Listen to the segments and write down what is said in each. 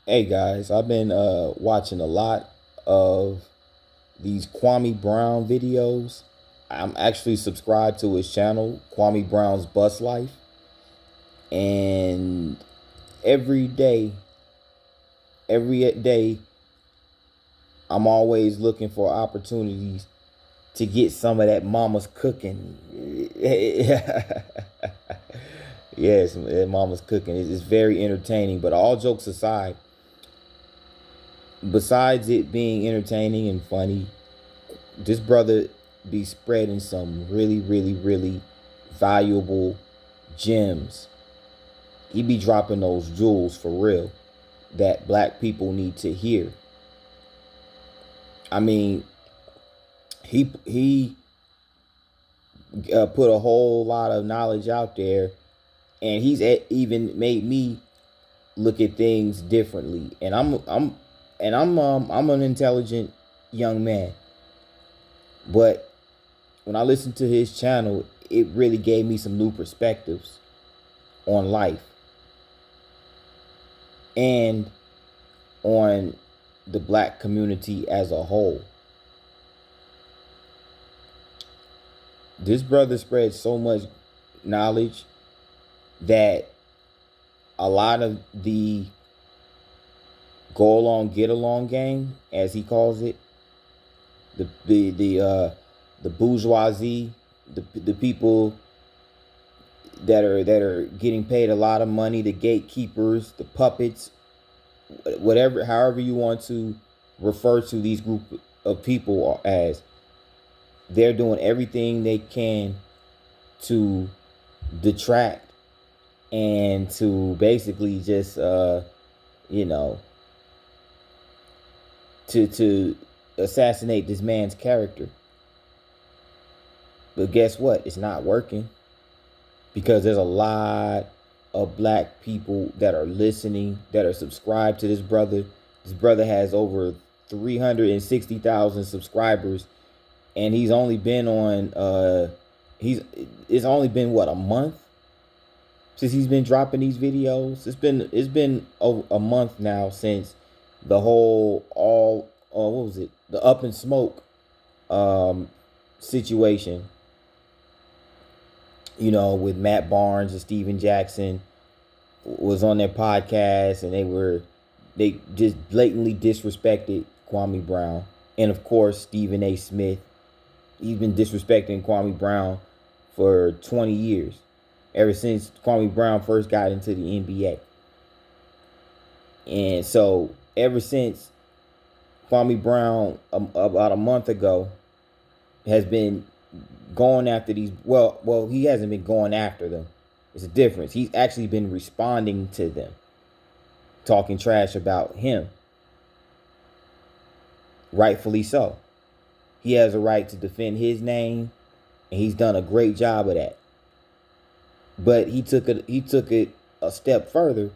Hey guys, I've been watching a lot of these Kwame Brown videos. I'm actually subscribed to his channel, Kwame Brown's Bus Life, and every day, every day, I'm always looking for opportunities to get some of that mama's cooking. Yes, mama's cooking. It's very entertaining. But all jokes aside, besides it being entertaining and funny, this brother be spreading some really, really, really valuable gems. He be dropping those jewels for real that black people need to hear. I mean, he put a whole lot of knowledge out there, and even made me look at things differently. And I'm an intelligent young man, but when I listened to his channel, it really gave me some new perspectives on life and on the black community as a whole. This brother spread so much knowledge that a lot of the go along get along gang, as he calls it, the bourgeoisie, the people that are getting paid a lot of money, the gatekeepers, the puppets, whatever, however you want to refer to these group of people as, they're doing everything they can to detract and to basically just you know to assassinate this man's character. But guess what? It's not working because there's a lot of black people that are listening, that are subscribed to this brother. This brother has over 360,000 subscribers, and he's only been on he's it's only been what, a month since he's been dropping these videos. It's been over a month now since the whole all what was it, the Up and Smoke um situation, with Matt Barnes and Steven Jackson was on their podcast, and they just blatantly disrespected Kwame Brown. And of course, Stephen A. Smith, he's been disrespecting Kwame Brown for 20 years, ever since Kwame Brown first got into the NBA. And so, ever since Kwame Brown, about a month ago, has been going after these. Well, he hasn't been going after them. It's a difference. He's actually been responding to them, talking trash about him. Rightfully so. He has a right to defend his name, and he's done a great job of that. But he took it a step further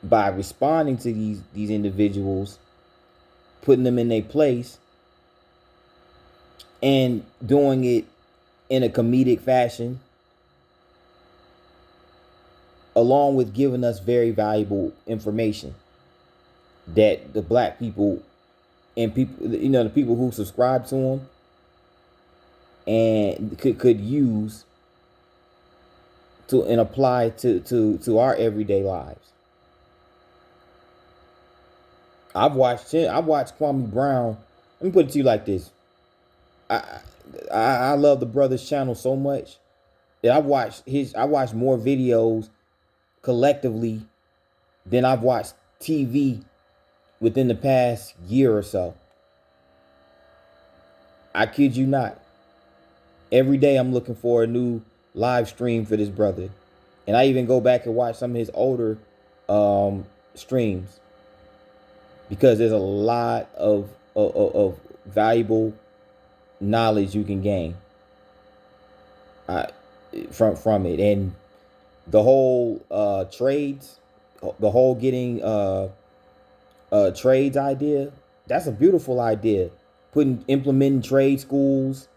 by responding to these individuals, putting them in their place, and doing it in a comedic fashion, along with giving us very valuable information that the black people and people, the people who subscribe to him and could use to and apply to our everyday lives. I've watched Kwame Brown. Let me put it to you like this: I I love the brother's channel so much that I watched more videos collectively than I've watched TV within the past year or so. I kid you not. Every day I'm looking for a new live stream for this brother. And I even go back and watch some of his older streams because there's a lot of valuable knowledge you can gain uh, from it. And the whole trades, the whole getting trades idea, that's a beautiful idea. Implementing trade schools,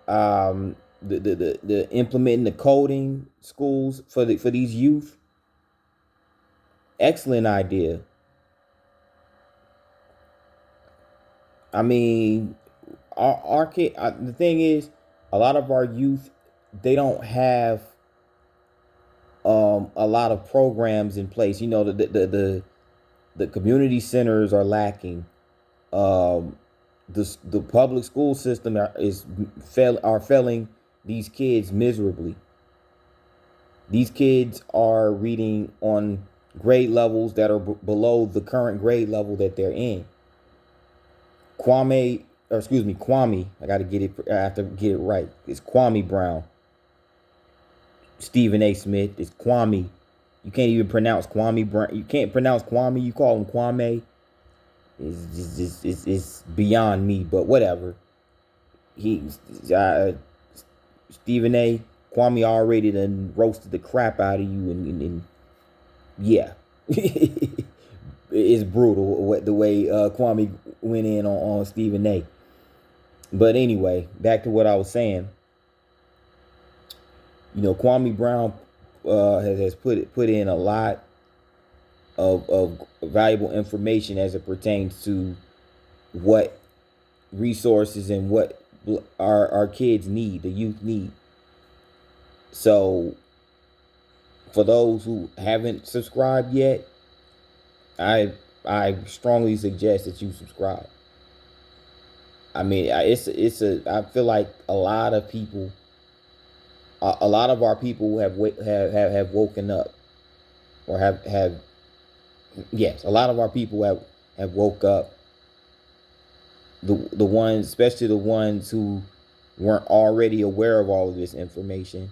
the implementing the coding schools for these youth. Excellent idea. I mean, our kid. The thing is, a lot of our youth, they don't have a lot of programs in place. You know, the community centers are lacking. Um, the public school system are failing these kids miserably. These kids are reading on grade levels that are below the current grade level that they're in. Kwame. I got to get it. I have to get it right. It's Kwame Brown. Stephen A. Smith. It's Kwame. You can't even pronounce Kwame Brown. You can't pronounce Kwame. You call him Kwame. It's beyond me. But whatever. He uh, Stephen A. Kwame already done roasted the crap out of you, and yeah, it's brutal the way Kwame went in on Stephen A. But anyway, back to what I was saying. You know, Kwame Brown has put in a lot of valuable information as it pertains to what resources and what our kids need, the youth need. So, for those who haven't subscribed yet, I strongly suggest that you subscribe. I mean, I feel like a lot of people, a lot of our people have woken up, or have yes, a lot of our people have woke up. The ones, especially the ones who weren't already aware of all of this information.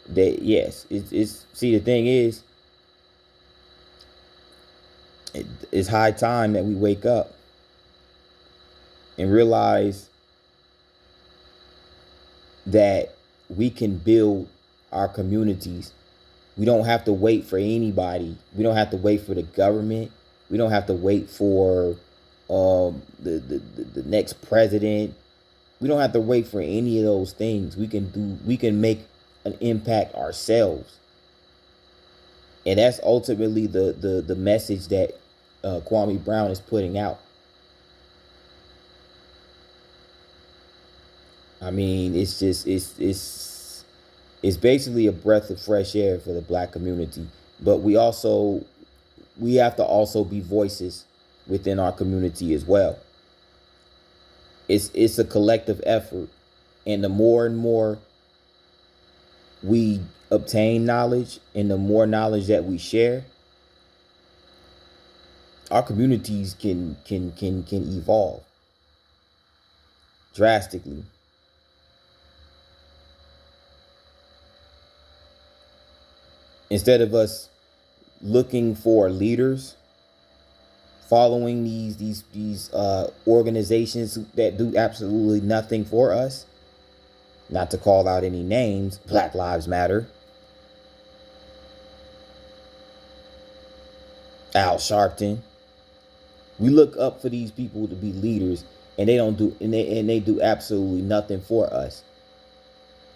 That yes, it's see, the thing is, it's high time that we wake up and realize that we can build our communities. We don't have to wait for anybody. We don't have to wait for the government. We don't have to wait for the next president. We don't have to wait for any of those things. We can make an impact ourselves. And that's ultimately the message that Kwame Brown is putting out. I mean, it's basically a breath of fresh air for the black community. But we have to also be voices within our community as well. It's a collective effort, and the more and more we obtain knowledge, and the more knowledge that we share, our communities can evolve drastically. Instead of us looking for leaders, following these organizations that do absolutely nothing for us, not to call out any names, Black Lives Matter, Al Sharpton. We look up for these people to be leaders, and they do absolutely nothing for us.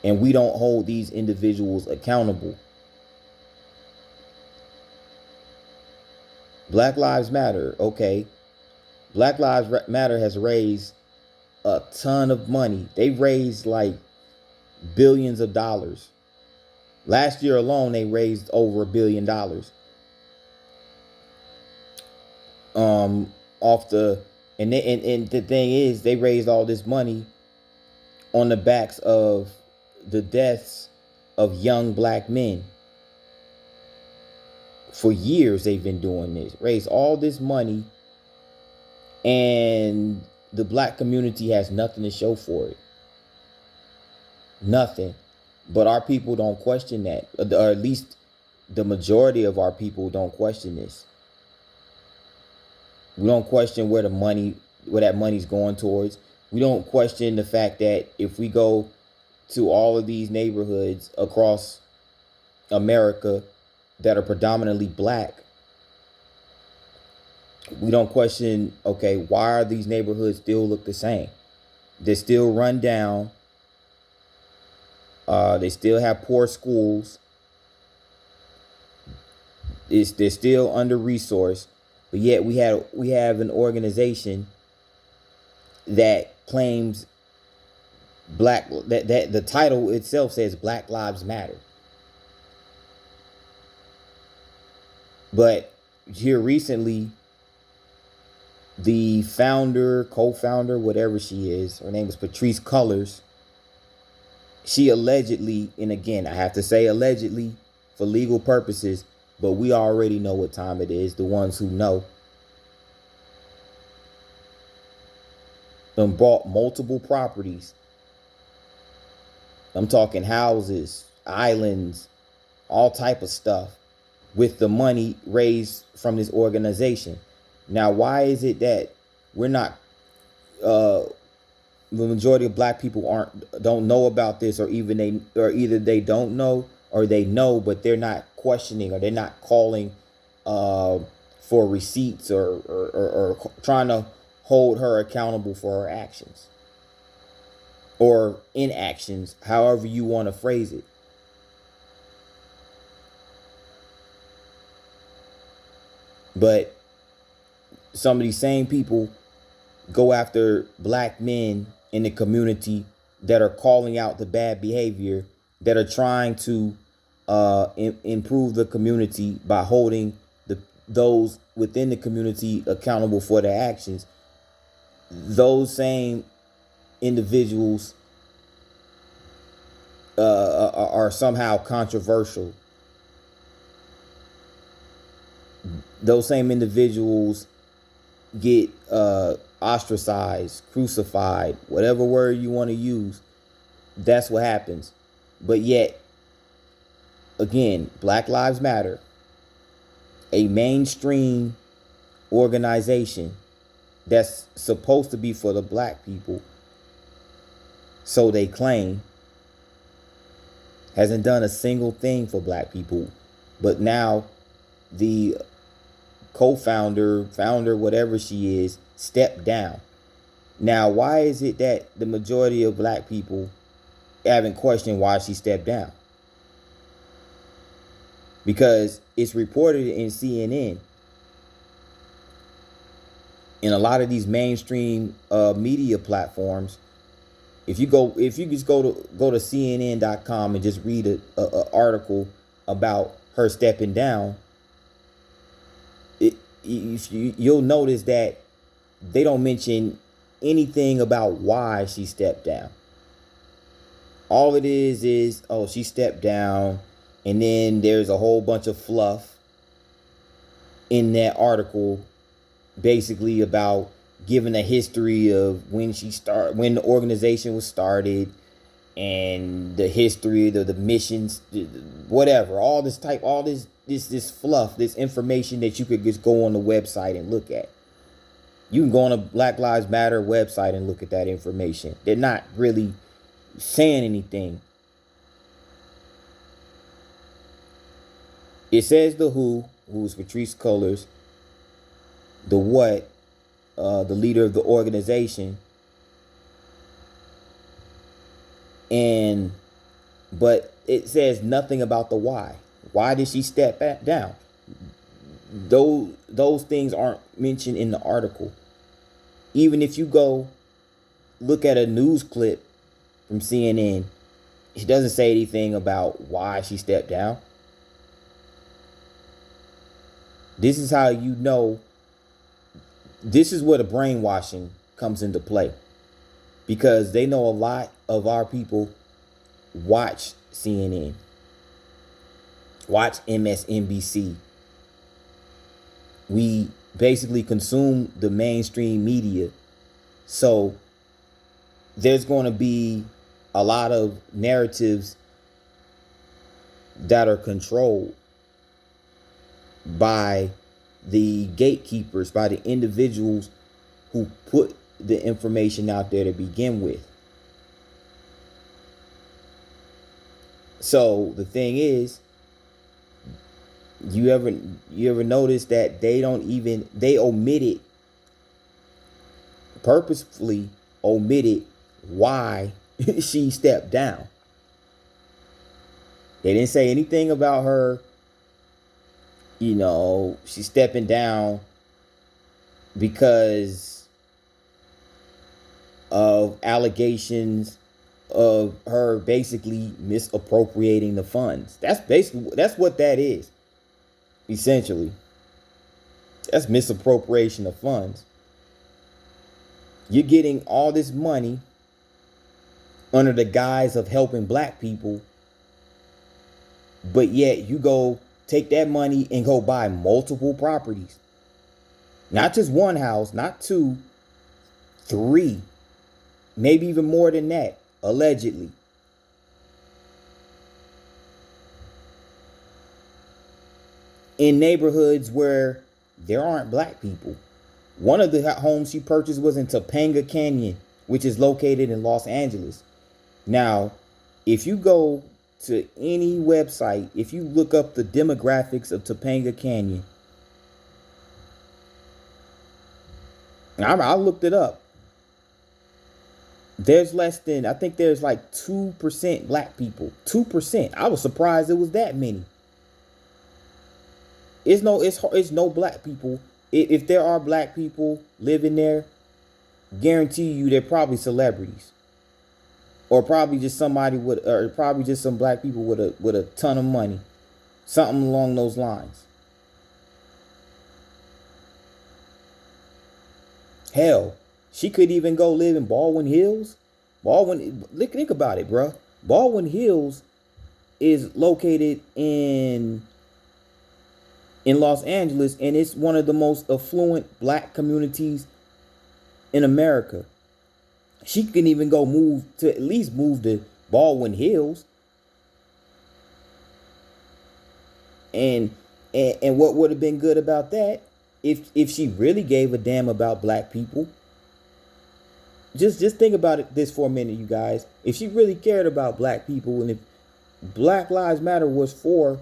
And we don't hold these individuals accountable. Black Lives Matter, okay. Black Lives Matter has raised a ton of money. They raised like billions of dollars. Last year alone, they raised over $1 billion. Off the and the thing is, they raised all this money on the backs of the deaths of young black men. For years, they've been doing this, raised all this money, and the black community has nothing to show for it. Nothing. But our people don't question that, or at least the majority of our people don't question this. We don't question where that money's going towards. We don't question the fact that if we go to all of these neighborhoods across America that are predominantly black, we don't question, okay, why are these neighborhoods still look the same? They're still run down. They still have poor schools. they're still under resourced, but yet we have an organization that claims that the title itself says Black Lives Matter. But here recently, the founder, co-founder, whatever she is, her name is Patrice Cullors. She allegedly, and again, I have to say allegedly for legal purposes, but we already know what time it is, the ones who know. Bought multiple properties. I'm talking houses, islands, all type of stuff with the money raised from this organization. Now, why is it that we're not, the majority of black people don't know about this, or either they don't know or they know, but they're not questioning, or they're not calling for receipts, or trying to hold her accountable for her actions or inactions, however you want to phrase it. But some of these same people go after black men in the community that are calling out the bad behavior, that are trying to improve the community by holding those within the community accountable for their actions. Those same individuals are somehow controversial. Those same individuals get ostracized, crucified, whatever word you want to use. That's what happens. But yet, again, Black Lives Matter, a mainstream organization that's supposed to be for the black people, so they claim, hasn't done a single thing for black people. But now the co-founder, founder, whatever she is, stepped down. Now, why is it that the majority of black people haven't questioned why she stepped down? Because it's reported in CNN, in a lot of these mainstream media platforms. If you just go to CNN.com and just read a article about her stepping down, you'll notice that they don't mention anything about why she stepped down. All it is, oh, she stepped down, and then there's a whole bunch of fluff in that article, basically about giving a history of when the organization was started, and the history of the missions, whatever, all this fluff, this information that you could just go on the website and look at. You can go on a Black Lives Matter website and look at that information. They're not really saying anything. It says the who's Patrice Cullors, the what, the leader of the organization, but it says nothing about the why. Why did she step down? Those things aren't mentioned in the article. Even if you go look at a news clip from CNN, it doesn't say anything about why she stepped down. This is how you know. This is where the brainwashing comes into play, because they know a lot of our people watch CNN, watch MSNBC. We basically consume the mainstream media. So there's going to be a lot of narratives that are controlled by the gatekeepers, by the individuals who put the information out there to begin with. So the thing is, you ever notice that they purposefully omitted why she stepped down. They didn't say anything about her she's stepping down because of allegations of her basically misappropriating the funds. That's what that is. Essentially, that's misappropriation of funds. You're getting all this money under the guise of helping black people, but yet you go take that money and go buy multiple properties. Not just one house, not two, three, maybe even more than that, allegedly. In neighborhoods where there aren't black people. One of the homes she purchased was in Topanga Canyon, which is located in Los Angeles. Now, if you go to any website, if you look up the demographics of Topanga Canyon, I looked it up. There's less than, I think there's like 2% black people. 2%. I was surprised it was that many. It's no black people. If there are black people living there, guarantee you they're probably celebrities. Or probably just probably just some black people with a ton of money. Something along those lines. Hell, she could even go live in Baldwin Hills. Think about it, bro. Baldwin Hills is located in Los Angeles, and it's one of the most affluent black communities in America. She can even go at least move to Baldwin Hills. And what would have been good about that if she really gave a damn about black people? Just think about this for a minute, you guys. If she really cared about black people, and if Black Lives Matter was for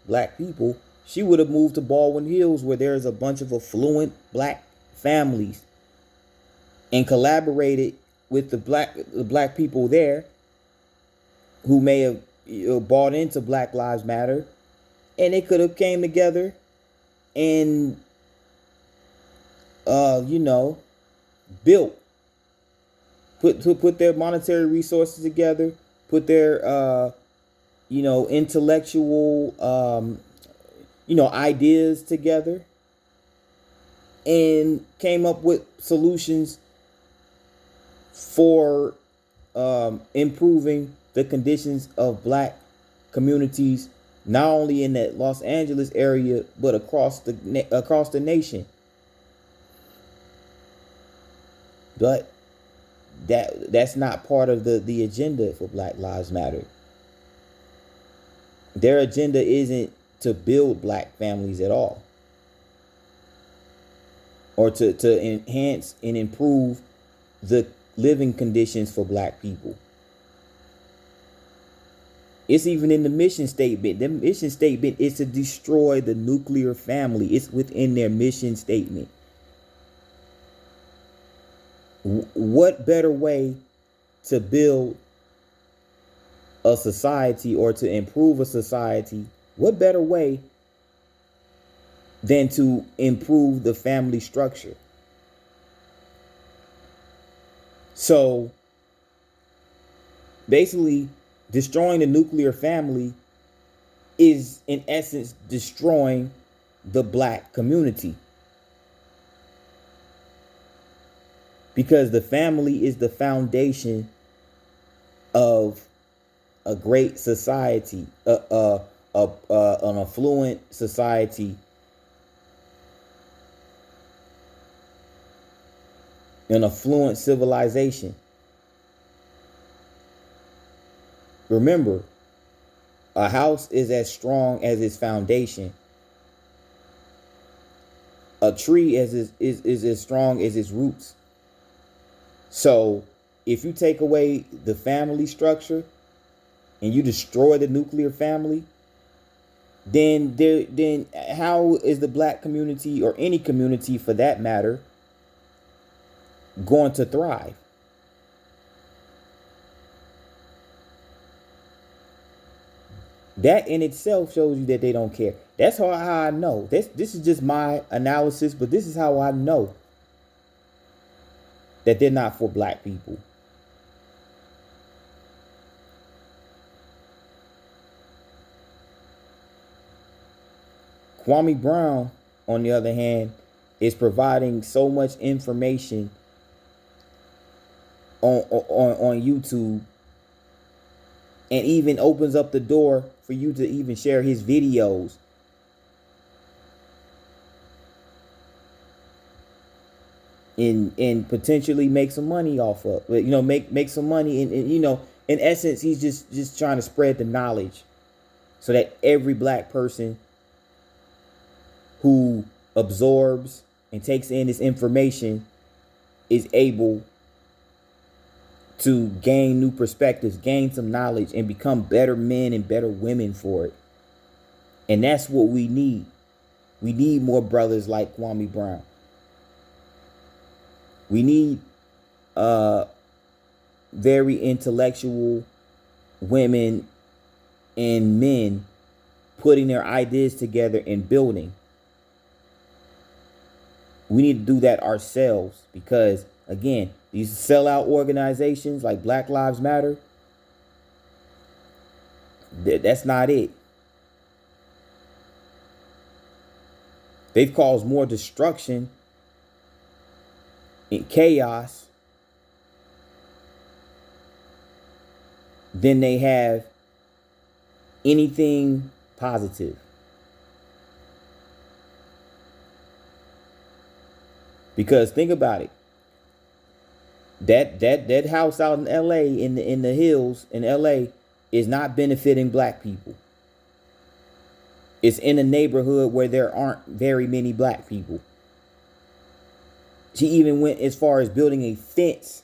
black people, she would have moved to Baldwin Hills, where there's a bunch of affluent black families, and collaborated with the black people there who may have bought into Black Lives Matter, and they could have came together and built, put their monetary resources together, put their intellectual ideas together, and came up with solutions for improving the conditions of black communities, not only in that Los Angeles area, but across the nation. But that's not part of the agenda for Black Lives Matter. Their agenda isn't to build black families at all, or to enhance and improve the living conditions for black people. It's even in the mission statement. The mission statement is to destroy the nuclear family. It's within their mission statement. What better way to build a society, or to improve a society? What better way than to improve the family structure? So basically, destroying the nuclear family is, in essence, destroying the black community. Because the family is the foundation of a great society, an affluent society, an affluent civilization. Remember, a house is as strong as its foundation. A tree is as strong as its roots. So if you take away the family structure and you destroy the nuclear family, then how is the black community, or any community for that matter, going to thrive? That in itself shows you that they don't care. That's how I know. This is just my analysis, but this is how I know that they're not for black people. Kwame Brown, on the other hand, is providing so much information on YouTube, and even opens up the door for you to even share his videos. And potentially make some money off of, make some money, and in essence, he's just trying to spread the knowledge so that every black person who absorbs and takes in this information is able to gain new perspectives, gain some knowledge, and become better men and better women for it. And that's what we need. We need more brothers like Kwame Brown. We need very intellectual women and men putting their ideas together and building. We need to do that ourselves, because, again, these sellout organizations like Black Lives Matter, that's not it. They've caused more destruction and chaos than they have anything positive. Because think about it. That house out in LA, in the hills in LA, is not benefiting black people. It's in a neighborhood where there aren't very many black people. She even went as far as building a fence,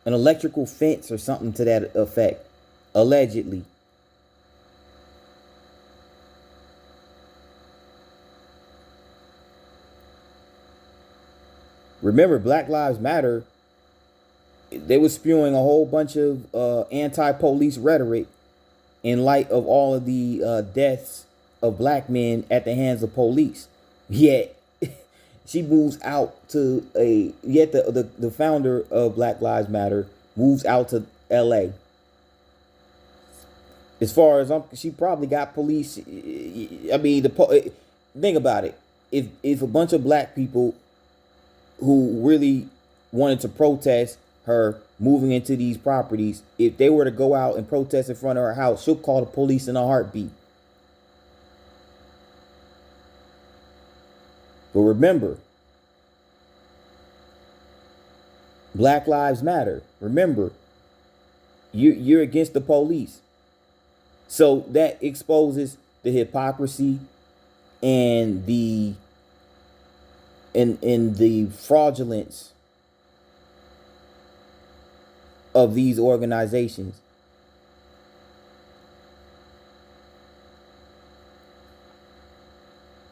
an electrical fence or something to that effect, allegedly. Remember, Black Lives Matter, they were spewing a whole bunch of anti-police rhetoric in light of all of the deaths of black men at the hands of police. Yet she moves out to the founder of Black Lives Matter moves out to LA. As far as she probably got police. I mean, think about it. If a bunch of black people who really wanted to protest her moving into these properties, if they were to go out and protest in front of her house, she'll call the police in a heartbeat. But remember, Black Lives Matter. Remember, you're against the police. So that exposes the hypocrisy and the fraudulence of these organizations.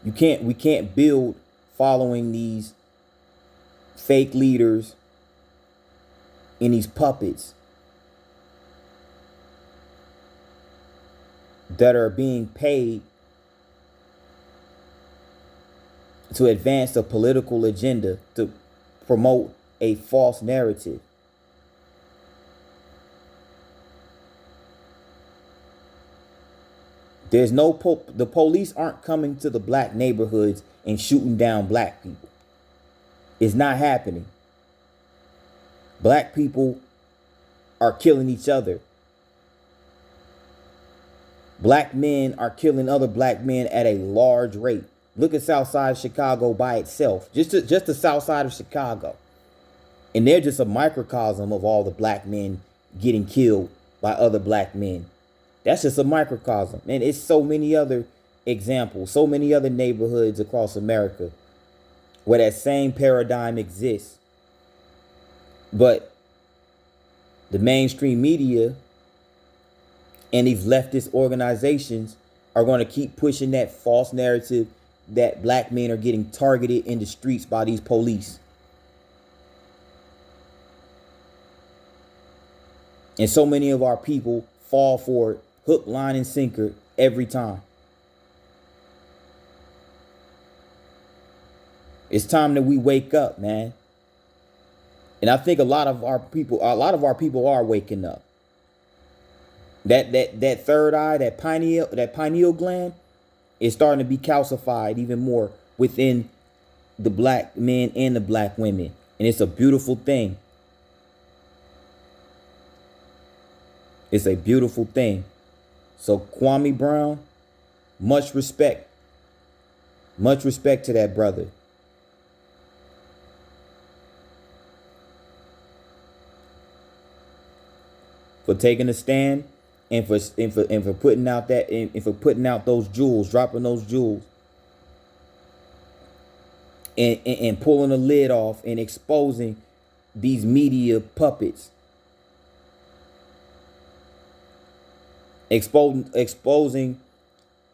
We can't build following these fake leaders and these puppets that are being paid to advance a political agenda, to promote a false narrative. The police aren't coming to the black neighborhoods and shooting down black people. It's not happening. Black people are killing each other. Black men are killing other black men at a large rate. Look at South Side of Chicago by itself. Just the South Side of Chicago. And they're just a microcosm of all the black men getting killed by other black men. That's just a microcosm. And it's so many other examples, so many other neighborhoods across America where that same paradigm exists. But the mainstream media and these leftist organizations are going to keep pushing that false narrative that black men are getting targeted in the streets by these police. And so many of our people fall for it, hook, line, and sinker every time. It's time that we wake up, man. And I think a lot of our people are waking up. That third eye, that pineal gland is starting to be calcified even more within the black men and the black women. And it's a beautiful thing. It's a beautiful thing. So Kwame Brown, much respect. Much respect to that brother. For taking a stand and for putting out that and for putting out those jewels, dropping those jewels, and pulling the lid off and exposing these media puppets, exposing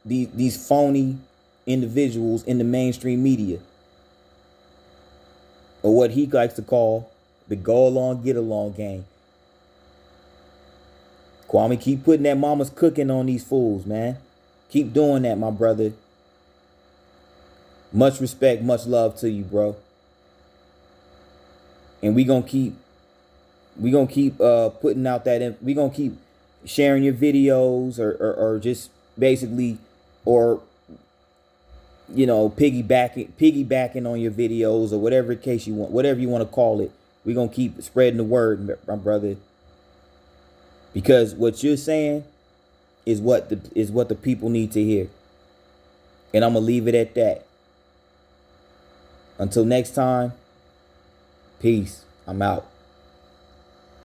these phony individuals in the mainstream media, or what he likes to call the go along get along gang. Kwame, keep putting that mama's cooking on these fools, man. Keep doing that, my brother. Much respect, much love to you, bro. And we gonna keep putting out that. We gonna keep sharing your videos, or just basically, or piggybacking on your videos, or whatever case you want, whatever you want to call it. We gonna keep spreading the word, my brother. Because what you're saying is what the people need to hear. And I'm gonna leave it at that. Until next time, peace. I'm out.